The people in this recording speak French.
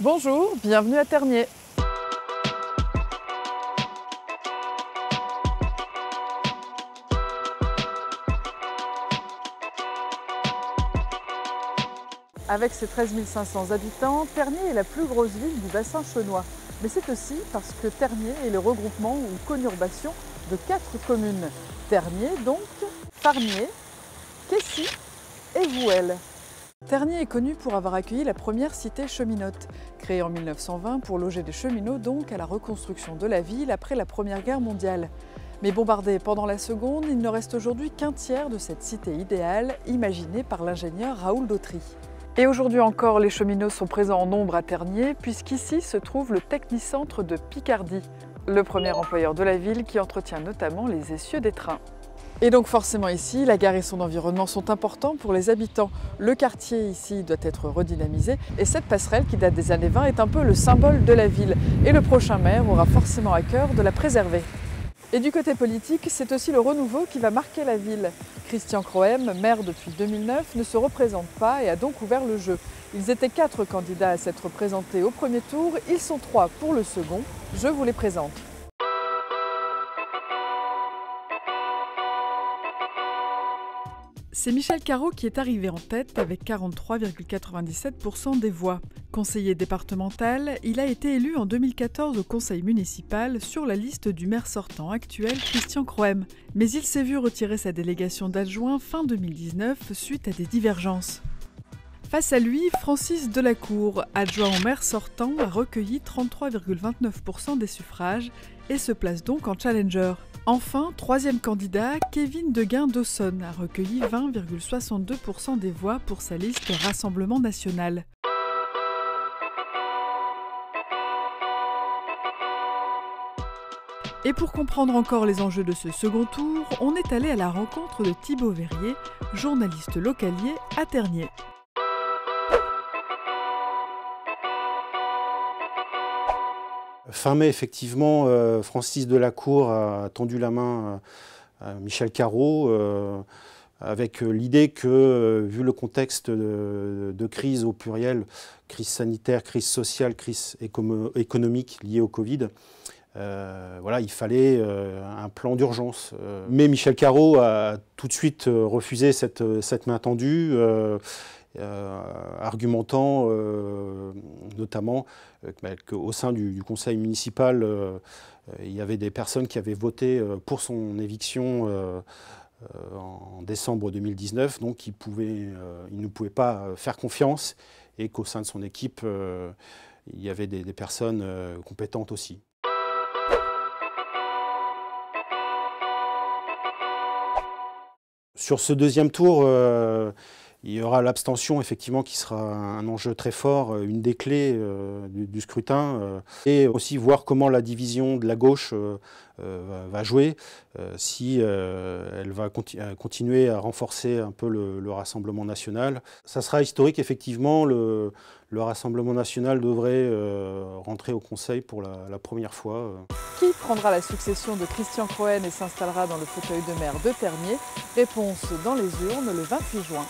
Bonjour, bienvenue à Tergnier. Avec ses 13 500 habitants, Tergnier est la plus grosse ville du bassin chaunois. Mais c'est aussi parce que Tergnier est le regroupement ou conurbation de 4 communes. Tergnier donc, Fargnier, Quessy et Vouelle. Tergnier est connu pour avoir accueilli la première cité cheminote, créée en 1920 pour loger des cheminots donc à la reconstruction de la ville après la Première Guerre mondiale. Mais bombardée pendant la Seconde, il ne reste aujourd'hui qu'un tiers de cette cité idéale imaginée par l'ingénieur Raoul Dautry. Et aujourd'hui encore, les cheminots sont présents en nombre à Tergnier, puisqu'ici se trouve le Technicentre de Picardie, le premier employeur de la ville qui entretient notamment les essieux des trains. Et donc forcément ici, la gare et son environnement sont importants pour les habitants. Le quartier ici doit être redynamisé et cette passerelle qui date des années 20 est un peu le symbole de la ville. Et le prochain maire aura forcément à cœur de la préserver. Et du côté politique, c'est aussi le renouveau qui va marquer la ville. Christian Croem, maire depuis 2009, ne se représente pas et a donc ouvert le jeu. Ils étaient 4 candidats à s'être présentés au premier tour, ils sont 3 pour le second. Je vous les présente. C'est Michel Carreau qui est arrivé en tête avec 43,97% des voix. Conseiller départemental, il a été élu en 2014 au conseil municipal sur la liste du maire sortant actuel Christian Croem. Mais il s'est vu retirer sa délégation d'adjoint fin 2019 suite à des divergences. Face à lui, Francis Delacour, adjoint au maire sortant, a recueilli 33,29% des suffrages et se place donc en challenger. Enfin, troisième candidat, Kevin Deguin-Dawson a recueilli 20,62% des voix pour sa liste Rassemblement national. Et pour comprendre encore les enjeux de ce second tour, on est allé à la rencontre de Thibaut Verrier, journaliste localier à Tergnier. Fin mai, effectivement, Francis Delacour a tendu la main à Michel Carreau avec l'idée que, vu le contexte de crise au pluriel, crise sanitaire, crise sociale, crise économique liée au Covid, voilà, il fallait un plan d'urgence. Mais Michel Carreau a tout de suite refusé cette main tendue. Argumentant notamment qu'au sein du conseil municipal, il y avait des personnes qui avaient voté pour son éviction en décembre 2019, donc il ne pouvait pas faire confiance et qu'au sein de son équipe, il y avait des personnes compétentes aussi. Sur ce deuxième tour, il y aura l'abstention, effectivement, qui sera un enjeu très fort, une des clés du scrutin. Et aussi voir comment la division de la gauche va jouer, si elle va continuer à renforcer un peu le Rassemblement national. Ça sera historique, effectivement. Le Rassemblement national devrait rentrer au Conseil pour la première fois. Qui prendra la succession de Christian Croem et s'installera dans le fauteuil de maire de Tergnier? Réponse dans les urnes le 28 juin.